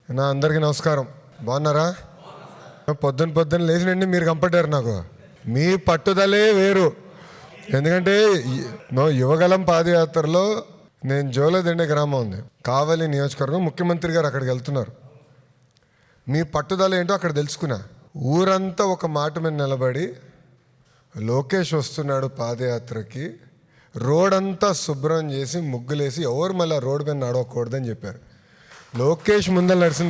అందరికీ నమస్కారం. బాగున్నారా? పొద్దున్న లేచినండి మీరు కంపట్టారు. నాకు మీ పట్టుదలే వేరు. ఎందుకంటే యువగలం పాదయాత్రలో నేను జోలదండే గ్రామం ఉంది, కావలి నియోజకవర్గం, ముఖ్యమంత్రి గారు అక్కడికి వెళ్తున్నారు. మీ పట్టుదల ఏంటో అక్కడ తెలుసుకున్నా. ఊరంతా ఒక మాట మీద నిలబడి లోకేష్ వస్తున్నాడు పాదయాత్రకి, రోడ్ అంతా శుభ్రం చేసి ముగ్గులేసి ఎవరు మళ్ళీ రోడ్డు మీద నడవకూడదని చెప్పారు. లోకేష్ ముందర నడిచిన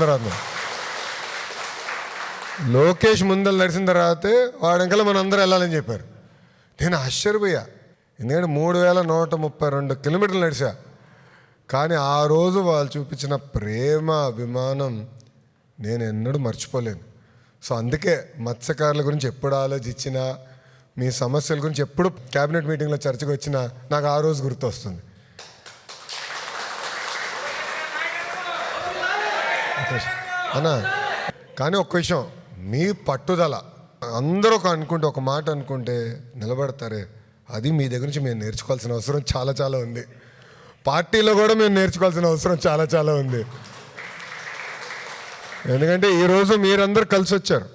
తర్వాతే వాడు ఇంకా మన అందరూ వెళ్ళాలని చెప్పారు. నేను ఆశ్చర్యపోయా. ఎందుకంటే 3132 కిలోమీటర్లు నడిచా. కానీ ఆ రోజు వాళ్ళు చూపించిన ప్రేమ, అభిమానం నేను ఎన్నడూ మర్చిపోలేను. సో అందుకే మత్స్యకారుల గురించి ఎప్పుడు ఆలోచించినా, మీ సమస్యల గురించి ఎప్పుడు క్యాబినెట్ మీటింగ్లో చర్చకు వచ్చినా నాకు ఆ రోజు గుర్తొస్తుంది. అన్నా, కానీ ఒక్క విషయం, మీ పట్టుదల అందరూ ఒక మాట అనుకుంటే నిలబడతారే, అది మీ దగ్గర నుంచి మేము నేర్చుకోవాల్సిన అవసరం చాలా చాలా ఉంది. పార్టీలో కూడా మేము నేర్చుకోవాల్సిన అవసరం చాలా చాలా ఉంది. ఎందుకంటే ఈరోజు మీరందరూ కలిసి వచ్చారు.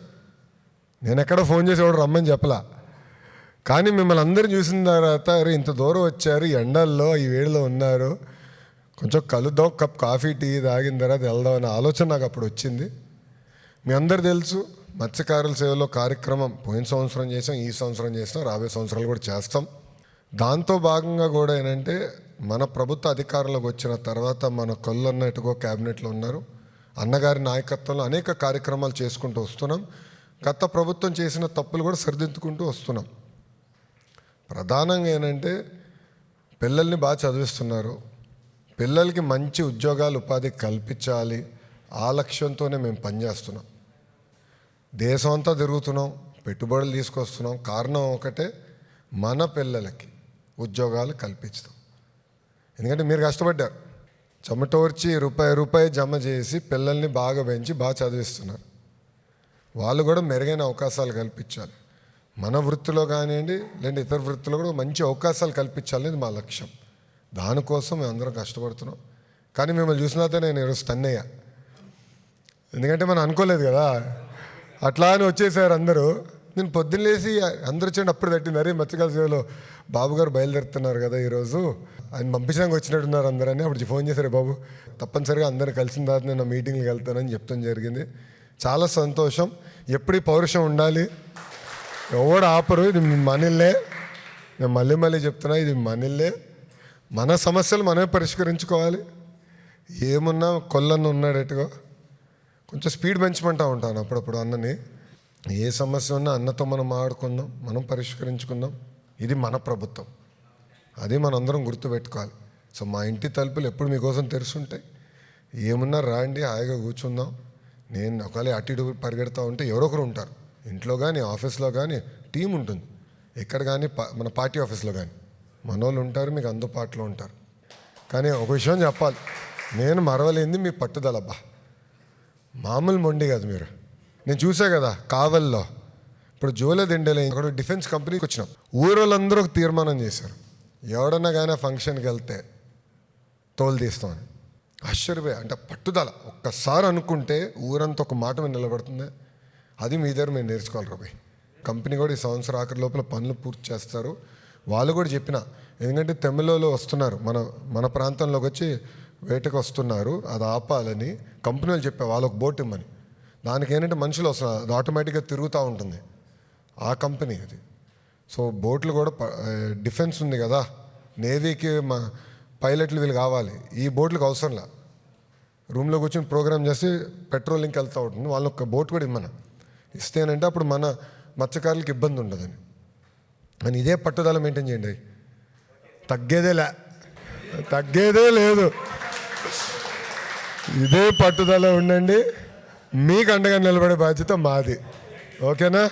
నేను ఎక్కడ ఫోన్ చేసి ఎవడు రమ్మని చెప్పలా. కానీ మిమ్మల్ని అందరూ చూసిన తర్వాత ఇంత దూరం వచ్చారు, ఎండల్లో ఈ వేడిలో ఉన్నారు, కొంచెం కలుద్దాం, కప్ కాఫీ టీ తాగిన తర్వాత వెళ్దాం అనే ఆలోచన నాకు అప్పుడు వచ్చింది. మీ అందరు తెలుసు, మత్స్యకారుల సేవలో కార్యక్రమం పోయిన సంవత్సరం చేసాం, ఈ సంవత్సరం చేస్తాం, రాబోయే సంవత్సరాలు కూడా చేస్తాం. దాంతో భాగంగా కూడా ఏంటంటే మన ప్రభుత్వ అధికారంలోకి వచ్చిన తర్వాత మన కొల్లన్నట్టుగా క్యాబినెట్లో ఉన్నారు. అన్నగారి నాయకత్వంలో అనేక కార్యక్రమాలు చేసుకుంటూ వస్తున్నాం. గత ప్రభుత్వం చేసిన తప్పులు కూడా సరిదిద్దుకుంటూ వస్తున్నాం. ప్రధానంగా ఏంటంటే పిల్లల్ని బాగా చదివిస్తున్నారు, పిల్లలకి మంచి ఉద్యోగాలు, ఉపాధి కల్పించాలి, ఆ లక్ష్యంతోనే మేము పనిచేస్తున్నాం. దేశం అంతా తిరుగుతున్నాం, పెట్టుబడులు తీసుకొస్తున్నాం. కారణం ఒకటే, మన పిల్లలకి ఉద్యోగాలు కల్పించడం. ఎందుకంటే మీరు కష్టపడ్డారు, చెమటోర్చి రూపాయి జమ చేసి పిల్లల్ని బాగా పెంచి బాగా చదివిస్తున్నారు. వాళ్ళు కూడా మెరుగైన అవకాశాలు కల్పించాలి. మన వృత్తిలో కానివ్వండి, లేదా ఇతర వృత్తిలో కూడా మంచి అవకాశాలు కల్పించాలనేది మా లక్ష్యం. దానికోసం మేము అందరం కష్టపడుతున్నాం. కానీ మిమ్మల్ని చూసినాతే నేను ఈరోజు స్టన్ అయ్యా. ఎందుకంటే మనం అనుకోలేదు కదా, అట్లా అని వచ్చేసారు అందరూ. నేను పొద్దున్న లేసి అందరూ వచ్చేయండి అప్పుడు తట్టింది, అరే మత్స్యకారుల సేవలో బాబు గారు బయలుదేరుతున్నారు కదా ఈరోజు, ఆయన పంపించడానికి వచ్చినట్టున్నారు అందరని. అప్పుడు ఫోన్ చేశారు, బాబు తప్పనిసరిగా అందరూ కలిసిన తర్వాత నేను మీటింగ్కి వెళ్తానని చెప్తాం జరిగింది. చాలా సంతోషం. ఎప్పుడు పౌరుషం ఉండాలి, ఎవడు ఆపరు. ఇది మనీళ్ళే, నేను మళ్ళీ చెప్తున్నా, ఇది మనీళ్ళే. మన సమస్యలు మనమే పరిష్కరించుకోవాలి. ఏమున్నా కొల్లన్న ఉన్నాడేట్టుగా కొంచెం స్పీడ్ పెంచమంటా ఉంటాను అప్పుడప్పుడు అన్నని. ఏ సమస్య ఉన్నా అన్నతో మనం ఆడుకుందాం, మనం పరిష్కరించుకుందాం. ఇది మన ప్రభుత్వం, అది మనందరం గుర్తుపెట్టుకోవాలి. సో మా ఇంటి తలుపులు ఎప్పుడు మీకోసం తెరుచుంటాయి. ఏమున్నా రాండి, హాయిగా కూర్చుందాం. నేను ఒకవేళ అటు ఇటు పరిగెడతా ఉంటే ఎవరో ఒకరు ఉంటారు, ఇంట్లో కానీ ఆఫీస్లో కానీ టీం ఉంటుంది, ఎక్కడ కానీ మన పార్టీ ఆఫీస్లో కానీ మనోళ్ళు ఉంటారు, మీకు అందుబాటులో ఉంటారు. కానీ ఒక విషయం చెప్పాలి, నేను మరవలేంది మీ పట్టుదల. అబ్బా మామూలు మొండి కాదు మీరు. నేను చూసా కదా కావల్లో, ఇప్పుడు జోలదిండేలో అక్కడ డిఫెన్స్ కంపెనీకి వచ్చినాం. ఊరోళ్ళందరూ ఒక తీర్మానం చేశారు, ఎవడన్నా కానీ ఫంక్షన్కి వెళ్తే తోలు తీస్తామని. ఆశ్చర్యపోయా. అంటే పట్టుదల ఒక్కసారి అనుకుంటే ఊరంతా ఒక మాట మీద నిలబడుతుంది. అది మీ దగ్గర మేము నేర్చుకోవాలి రాబాయ్. కంపెనీ కూడా ఈ సంవత్సరం ఆఖరి లోపల పనులు పూర్తి చేస్తారు. వాళ్ళు కూడా చెప్పిన, ఎందుకంటే తమిళలో వస్తున్నారు, మన ప్రాంతంలోకి వచ్చి వేటకు వస్తున్నారు, అది ఆపాలని కంపెనీలు చెప్పా. వాళ్ళకు బోట్ ఇమ్మని. దానికి ఏంటంటే మనుషులు వస్తున్నారు, అది ఆటోమేటిక్గా తిరుగుతూ ఉంటుంది, ఆ కంపెనీ అది. సో బోట్లు కూడా డిఫెన్స్ ఉంది కదా, నేవీకి మా పైలట్లు వీళ్ళు కావాలి. ఈ బోట్లకు అవసరంలా, రూమ్లో కూర్చొని ప్రోగ్రామ్ చేసి పెట్రోలింగ్కి వెళ్తూ ఉంటుంది. వాళ్ళు ఒక బోట్ కూడా ఇమ్మన ఇస్తేనంటే అప్పుడు మన మత్స్యకారులకు ఇబ్బంది ఉండదని. అని ఇదే పట్టుదల మెయింటైన్ చేయండి, తగ్గేదే లేదు. ఇదే పట్టుదల ఉండండి, మీకు అండగా నిలబడే బాధ్యత మాది. ఓకేనా?